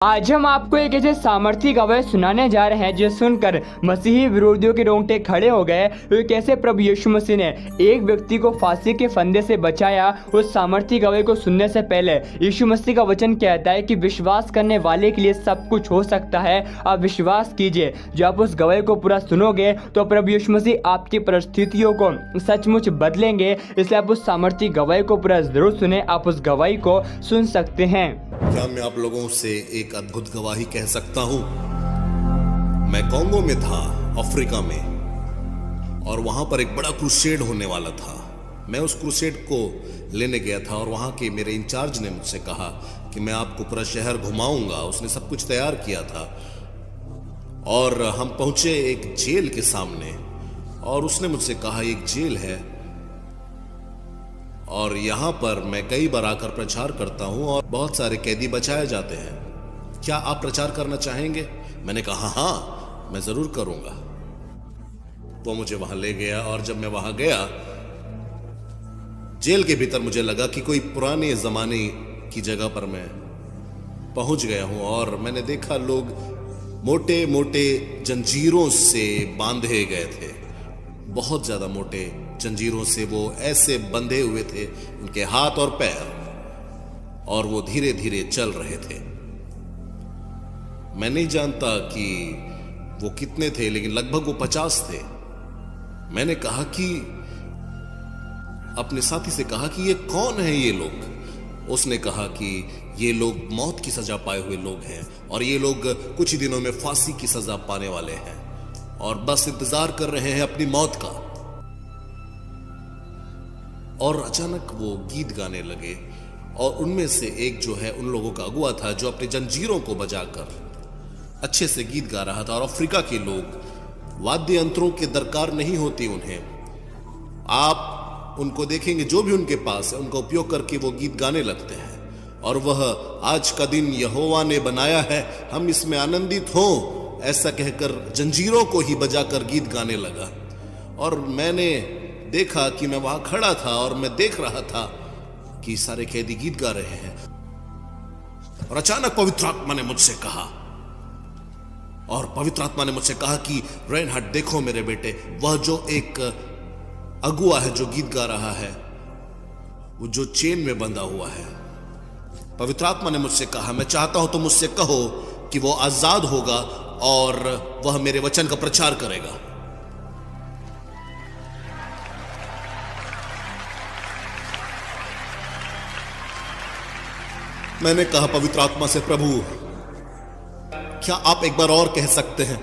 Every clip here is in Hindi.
आज हम आपको एक ऐसे सामर्थी गवाह सुनाने जा रहे हैं जो सुनकर मसीही विरोधियों के रोंगटे खड़े हो गए। तो कैसे प्रभु यीशु मसीह ने एक व्यक्ति को फांसी के फंदे से बचाया। उस सामर्थी गवाह को सुनने से पहले यीशु मसीह का वचन कहता है कि विश्वास करने वाले के लिए सब कुछ हो सकता है। आप विश्वास कीजिए, जब आप उस गवाह को पूरा सुनोगे तो प्रभु यीशु मसीह आपकी परिस्थितियों को सचमुच बदलेंगे। इसलिए आप उस सामर्थी गवाह को पूरा जरूर सुने। आप उस गवाही को सुन सकते हैं। क्या मैं आप लोगों से एक अद्भुत गवाही कह सकता हूं? मैं कांगो में था, अफ्रीका में, और वहां पर एक बड़ा क्रूसेड होने वाला था। मैं उस क्रूसेड को लेने गया था और वहां के मेरे इंचार्ज ने मुझसे कहा कि मैं आपको पूरा शहर घुमाऊंगा। उसने सब कुछ तैयार किया था और हम पहुंचे एक जेल के सामने और उसने मुझसे कहा एक जेल है और यहां पर मैं कई बार आकर प्रचार करता हूं और बहुत सारे कैदी बचाए जाते हैं। क्या आप प्रचार करना चाहेंगे? मैंने कहा हाँ, मैं जरूर करूंगा। वो मुझे वहां ले गया और जब मैं वहां गया जेल के भीतर, मुझे लगा कि कोई पुराने जमाने की जगह पर मैं पहुंच गया हूं और मैंने देखा लोग मोटे मोटे जंजीरों से बांधे गए थे। बहुत ज्यादा मोटे जंजीरों से वो ऐसे बंधे हुए थे, उनके हाथ और पैर, और वो धीरे धीरे चल रहे थे। मैं नहीं जानता कि वो कितने थे, लेकिन लगभग वो 50 थे। मैंने कहा कि अपने साथी से कहा कि ये कौन है ये लोग? उसने कहा कि ये लोग मौत की सजा पाए हुए लोग हैं और ये लोग कुछ ही दिनों में फांसी की सजा पाने वाले हैं और बस इंतजार कर रहे हैं अपनी मौत का। और अचानक वो गीत गाने लगे और उनमें से एक जो है उन लोगों का अगुआ था जो अपने जंजीरों को बजाकर अच्छे से गीत गा रहा था। और अफ्रीका के लोग वाद्य यंत्रों की दरकार नहीं होती उन्हें। आप उनको देखेंगे, जो भी उनके पास है उनका उपयोग करके वो गीत गाने लगते हैं। और वह आज का दिन यहोवा ने बनाया है, हम इसमें आनंदित हों, ऐसा कहकर जंजीरों को ही बजाकर गीत गाने लगा। और मैंने देखा कि मैं वहां खड़ा था और मैं देख रहा था कि सारे कैदी गीत गा रहे हैं। और अचानक पवित्र आत्मा ने मुझसे कहा, कि रेनहार्ड, देखो मेरे बेटे, वह जो एक अगुआ है जो गीत गा रहा है, वो जो चेन में बंधा हुआ है। पवित्र आत्मा ने मुझसे कहा, मैं चाहता हूं तुम मुझसे कहो कि वो आजाद होगा और वह मेरे वचन का प्रचार करेगा। मैंने कहा पवित्र आत्मा से, प्रभु क्या आप एक बार और कह सकते हैं?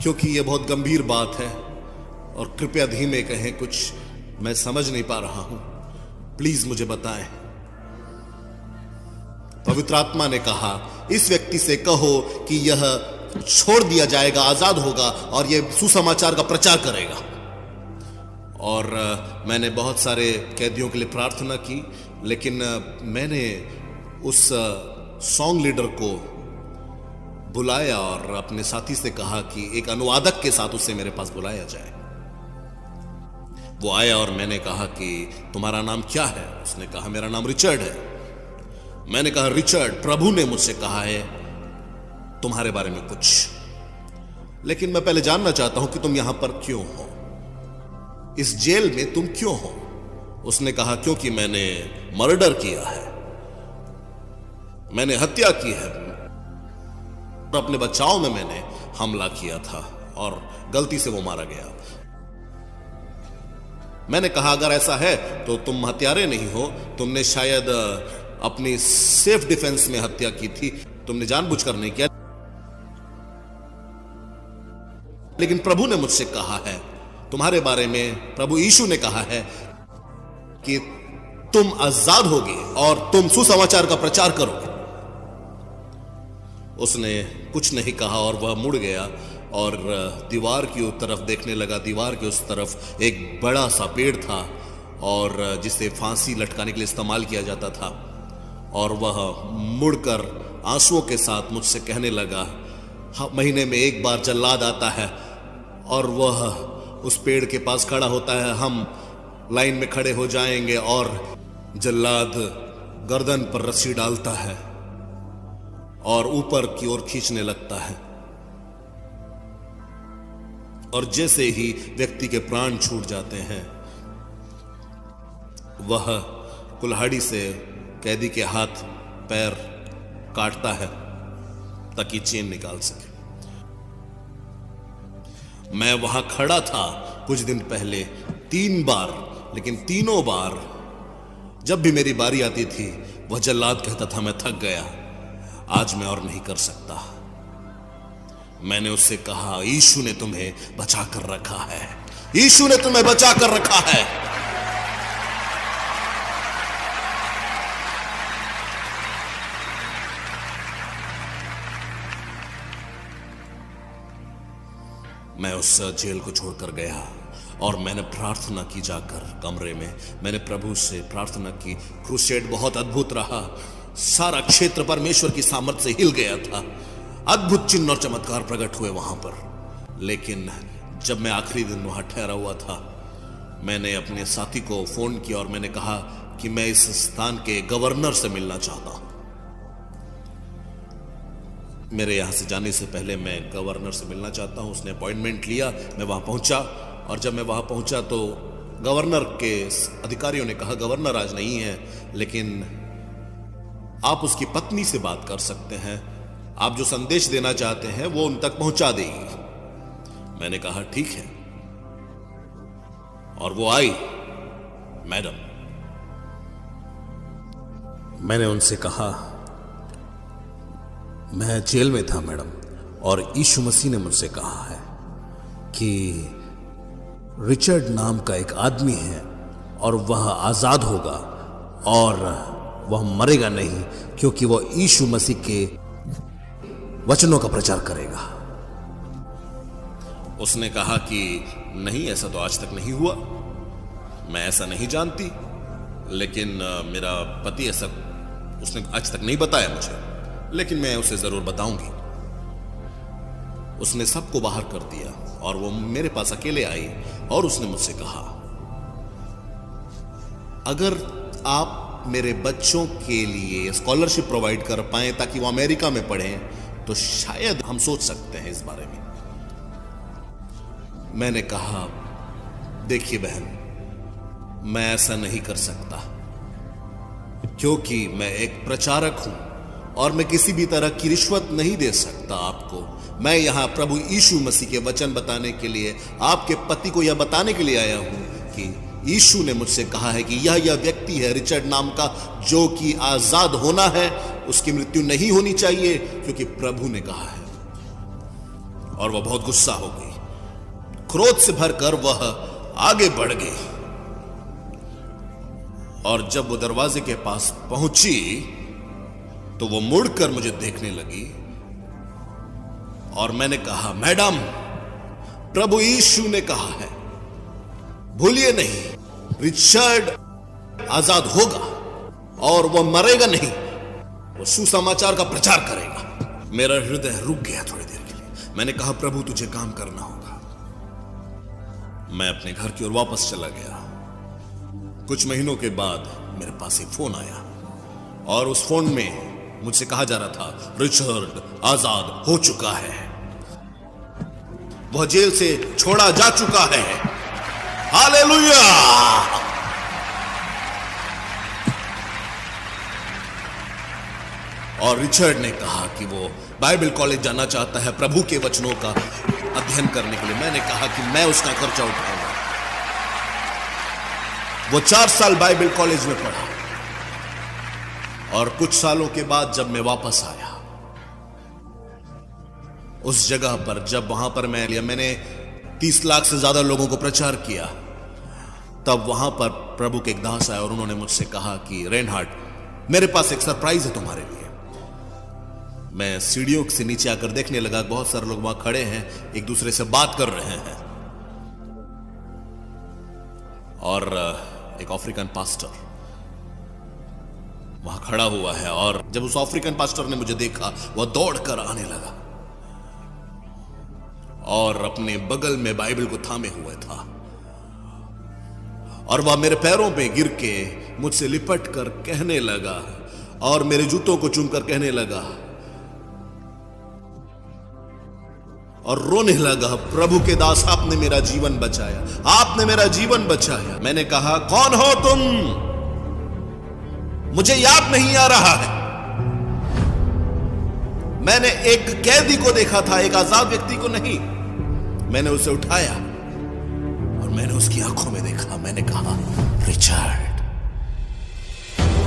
क्योंकि यह बहुत गंभीर बात है और कृपया धीमे कहें, कुछ मैं समझ नहीं पा रहा हूं, प्लीज मुझे बताएं। पवित्र आत्मा ने कहा, इस व्यक्ति से कहो कि यह छोड़ दिया जाएगा, आजाद होगा और यह सुसमाचार का प्रचार करेगा। और मैंने बहुत सारे कैदियों के लिए प्रार्थना की, लेकिन मैंने उस सॉन्ग लीडर को बुलाया और अपने साथी से कहा कि एक अनुवादक के साथ उसे मेरे पास बुलाया जाए। वो आया और मैंने कहा कि तुम्हारा नाम क्या है? उसने कहा मेरा नाम रिचर्ड है। मैंने कहा रिचर्ड, प्रभु ने मुझसे कहा है तुम्हारे बारे में कुछ, लेकिन मैं पहले जानना चाहता हूं कि तुम यहां पर क्यों हो, इस जेल में तुम क्यों हो? उसने कहा क्योंकि मैंने मर्डर किया है, मैंने हत्या की है, अपने बचाव में मैंने हमला किया था और गलती से वो मारा गया। मैंने कहा अगर ऐसा है तो तुम हत्यारे नहीं हो, तुमने शायद अपनी सेल्फ डिफेंस में हत्या की थी, तुमने जानबूझकर नहीं किया। लेकिन प्रभु ने मुझसे कहा है तुम्हारे बारे में, प्रभु यीशु ने कहा है कि तुम आजाद होगे और तुम सुसमाचार का प्रचार करोगे। उसने कुछ नहीं कहा और वह मुड़ गया और दीवार की तरफ देखने लगा। दीवार के उस तरफ एक बड़ा सा पेड़ था और जिसे फांसी लटकाने के लिए इस्तेमाल किया जाता था। और वह मुड़कर आंसुओं के साथ मुझसे कहने लगा, महीने में एक बार जल्लाद आता है और वह उस पेड़ के पास खड़ा होता है, हम लाइन में खड़े हो जाएंगे और जल्लाद गर्दन पर रस्सी डालता है और ऊपर की ओर खींचने लगता है, और जैसे ही व्यक्ति के प्राण छूट जाते हैं, वह कुल्हाड़ी से कैदी के हाथ पैर काटता है ताकि चेन निकाल सके। मैं वहां खड़ा था कुछ दिन पहले 3 बार, लेकिन तीनों बार जब भी मेरी बारी आती थी, वह जल्लाद कहता था मैं थक गया, आज मैं और नहीं कर सकता। मैंने उससे कहा, यीशु ने तुम्हें बचा कर रखा है, यीशु ने तुम्हें बचा कर रखा है। मैं उस जेल को छोड़कर गया और मैंने प्रार्थना की, जाकर कमरे में मैंने प्रभु से प्रार्थना की। क्रूसेड बहुत अद्भुत रहा, सारा क्षेत्र परमेश्वर की सामर्थ से हिल गया था, अद्भुत चिन्ह और चमत्कार प्रकट हुए वहां पर। लेकिन जब मैं आखिरी दिन वहां ठहरा हुआ था, मैंने अपने साथी को फोन किया और मैंने कहा कि मैं इस स्थान के गवर्नर से मिलना चाहता हूं। मेरे यहां से जाने से पहले मैं गवर्नर से मिलना चाहता हूं। उसने अपॉइंटमेंट लिया, मैं वहां पहुंचा, और जब मैं वहां पहुंचा तो गवर्नर के अधिकारियों ने कहा गवर्नर आज नहीं है, लेकिन आप उसकी पत्नी से बात कर सकते हैं, आप जो संदेश देना चाहते हैं वो उन तक पहुंचा देगी। मैंने कहा ठीक है, और वो आई। मैडम, मैंने उनसे कहा मैं जेल में था मैडम, और यीशु मसीह ने मुझसे कहा है कि रिचर्ड नाम का एक आदमी है और वह आजाद होगा और वह मरेगा नहीं, क्योंकि वह यीशु मसीह के वचनों का प्रचार करेगा। उसने कहा कि नहीं, ऐसा तो आज तक नहीं हुआ, मैं ऐसा नहीं जानती, लेकिन मेरा पति ऐसा उसने आज तक नहीं बताया मुझे, लेकिन मैं उसे जरूर बताऊंगी। उसने सबको बाहर कर दिया और वो मेरे पास अकेले आई और उसने मुझसे कहा, अगर आप मेरे बच्चों के लिए स्कॉलरशिप प्रोवाइड कर पाए ताकि वो अमेरिका में पढ़ें, तो शायद हम सोच सकते हैं इस बारे में। मैंने कहा, देखिए बहन, मैं ऐसा नहीं कर सकता, क्योंकि मैं एक प्रचारक हूं और मैं किसी भी तरह की रिश्वत नहीं दे सकता आपको। मैं यहां प्रभु यीशु मसीह के वचन बताने के लिए, आपके पति को यह बताने के लिए आया हूं कि यीशु ने मुझसे कहा है कि यह व्यक्ति है रिचर्ड नाम का, जो कि आजाद होना है, उसकी मृत्यु नहीं होनी चाहिए, क्योंकि प्रभु ने कहा है। और वह बहुत गुस्सा हो गई, क्रोध से भरकर वह आगे बढ़ गई, और जब वो दरवाजे के पास पहुंची तो वो मुड़कर मुझे देखने लगी, और मैंने कहा, मैडम, प्रभु यीशु ने कहा है, भूलिए नहीं, रिचर्ड आजाद होगा और वह मरेगा नहीं, वो सुसमाचार का प्रचार करेगा। मेरा हृदय रुक गया थोड़ी देर के लिए। मैंने कहा, प्रभु तुझे काम करना होगा। मैं अपने घर की ओर वापस चला गया। कुछ महीनों के बाद मेरे पास एक फोन आया, और उस फोन में मुझसे कहा जा रहा था, रिचर्ड आजाद हो चुका है, वह जेल से छोड़ा जा चुका है। हालेलुया! और रिचर्ड ने कहा कि वो बाइबल कॉलेज जाना चाहता है प्रभु के वचनों का अध्ययन करने के लिए। मैंने कहा कि मैं उसका खर्चा उठाऊंगा। वो 4 साल बाइबल कॉलेज में पढ़ा, और कुछ सालों के बाद जब मैं वापस आया उस जगह पर, जब वहां पर मैंने 30 लाख से ज्यादा लोगों को प्रचार किया, तब वहां पर प्रभु के एक दास आए और उन्होंने मुझसे कहा कि रेनहार्ड, मेरे पास एक सरप्राइज है तुम्हारे लिए। मैं सीढ़ियों से नीचे आकर देखने लगा, बहुत सारे लोग वहां खड़े हैं, एक दूसरे से बात कर रहे हैं, और एक अफ्रीकन पास्टर वहां खड़ा हुआ है। और जब उस अफ्रीकन पास्टर ने मुझे देखा, वह दौड़कर आने लगा और अपने बगल में बाइबल को थामे हुए था, और वह मेरे पैरों पे गिर के मुझसे लिपट कर कहने लगा, और मेरे जूतों को चूमकर कहने लगा और रोने लगा, प्रभु के दास आपने मेरा जीवन बचाया, आपने मेरा जीवन बचाया। मैंने कहा, कौन हो तुम? मुझे याद नहीं आ रहा है। मैंने एक कैदी को देखा था, एक आजाद व्यक्ति को नहीं। मैंने उसे उठाया और मैंने उसकी आंखों में देखा। मैंने कहा, रिचर्ड,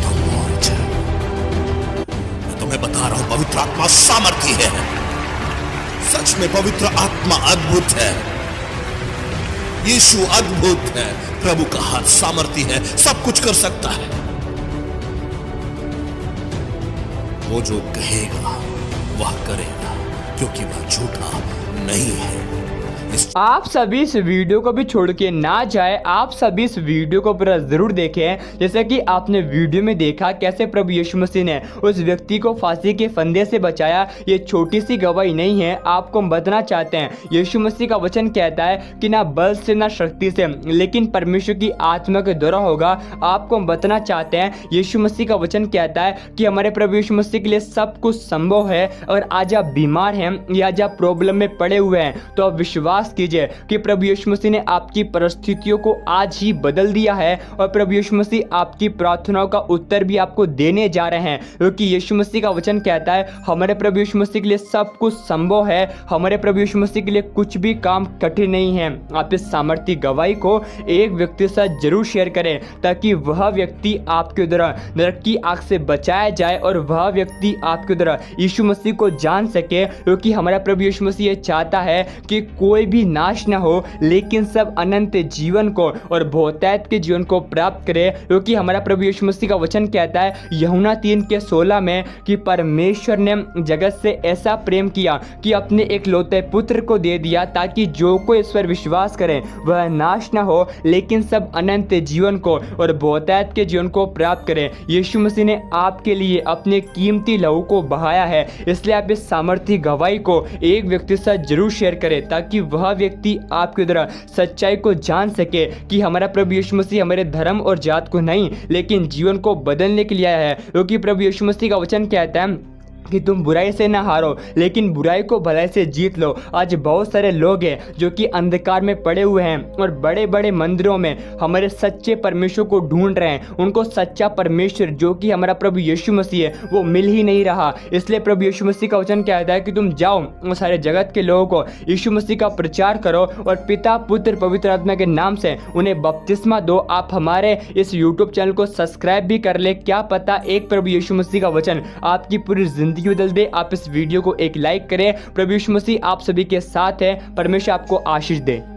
तुम हो रिचर्ड। मैं तुम्हें बता रहा हूं, पवित्र आत्मा सामर्थी है। सच में पवित्र आत्मा अद्भुत है। यीशु अद्भुत है। प्रभु का हाथ सामर्थी है, सब कुछ कर सकता है। वो जो कहेगा वह करेगा, क्योंकि वह झूठा नहीं है। आप सभी इस वीडियो को भी छोड़ के ना जाए, आप सभी इस वीडियो को पूरा जरूर देखें। जैसे कि आपने वीडियो में देखा कैसे प्रभु यीशु मसीह ने उस व्यक्ति को फांसी के फंदे से बचाया। ये छोटी सी गवाही नहीं है, आपको हम बताना चाहते हैं। यीशु मसीह का वचन कहता है कि ना बल से ना शक्ति से, लेकिन परमेश्वर की आत्मा के द्वारा होगा। आपको हम बताना चाहते हैं, यीशु मसीह का वचन कहता है कि हमारे प्रभु यीशु मसीह के लिए सब कुछ संभव है। अगर आज आप बीमार हैं या आज आप प्रॉब्लम में पड़े हुए हैं तो आप विश्वास कीजिए कि प्रभु यीशु मसीह ने आपकी परिस्थितियों को आज ही बदल दिया है और प्रभु यीशु मसीह आपकी प्रार्थनाओं का उत्तर भी आपको देने जा रहे हैं, क्योंकि यीशु मसीह का वचन कहता है हमारे प्रभु यीशु मसीह के लिए सब कुछ संभव है। हमारे प्रभु यीशु मसीह के लिए कुछ भी काम कठिन नहीं है। आप इस सामर्थ्य गवाही को एक व्यक्ति के साथ जरूर शेयर करें ताकि वह व्यक्ति आपके द्वारा नरक की आग से बचाया जाए और वह व्यक्ति आपके द्वारा यीशु मसीह को जान सके, क्योंकि हमारा प्रभु यीशु मसीह ये चाहता है कि कोई भी नाश ना हो, लेकिन सब अनंत जीवन को और बहुतायत के जीवन को प्राप्त करे। क्योंकि हमारा प्रभु यीशु मसीह का वचन कहता है यूहन्ना 3:16 में कि परमेश्वर ने जगत से ऐसा प्रेम किया कि अपने एकलौते पुत्र को दे दिया, ताकि जो कोई इस पर विश्वास करे वह नाश ना हो, लेकिन सब अनंत जीवन को और बहुतायत के जीवन को प्राप्त करे। यीशु मसीह ने आपके लिए अपने कीमती लहू को बहाया है, इसलिए आप इस सामर्थ्य गवाही को एक व्यक्ति के साथ जरूर शेयर करें ताकि वह व्यक्ति आपके द्वारा सच्चाई को जान सके कि हमारा प्रभु यीशु मसीह हमारे धर्म और जात को नहीं लेकिन जीवन को बदलने के लिए आया है। क्योंकि प्रभु यीशु मसीह का वचन कहता है कि तुम बुराई से ना हारो, लेकिन बुराई को भलाई से जीत लो। आज बहुत सारे लोग हैं जो कि अंधकार में पड़े हुए हैं और बड़े बड़े मंदिरों में हमारे सच्चे परमेश्वर को ढूंढ रहे हैं। उनको सच्चा परमेश्वर जो कि हमारा प्रभु यीशु मसीह है वो मिल ही नहीं रहा। इसलिए प्रभु यीशु मसीह का वचन कहता है कि तुम जाओ और सारे जगत के लोगों को यीशु मसीह का प्रचार करो और पिता पुत्र पवित्र आत्मा के नाम से उन्हें बपतिस्मा दो। आप हमारे इस यूट्यूब चैनल को सब्सक्राइब भी कर ले, क्या पता एक प्रभु यीशु मसीह का वचन आपकी पूरी जिंदगी बदल दे। आप इस वीडियो को एक लाइक करें। प्रभु यीशु मसीह आप सभी के साथ है। परमेश्वर आपको आशीष दे।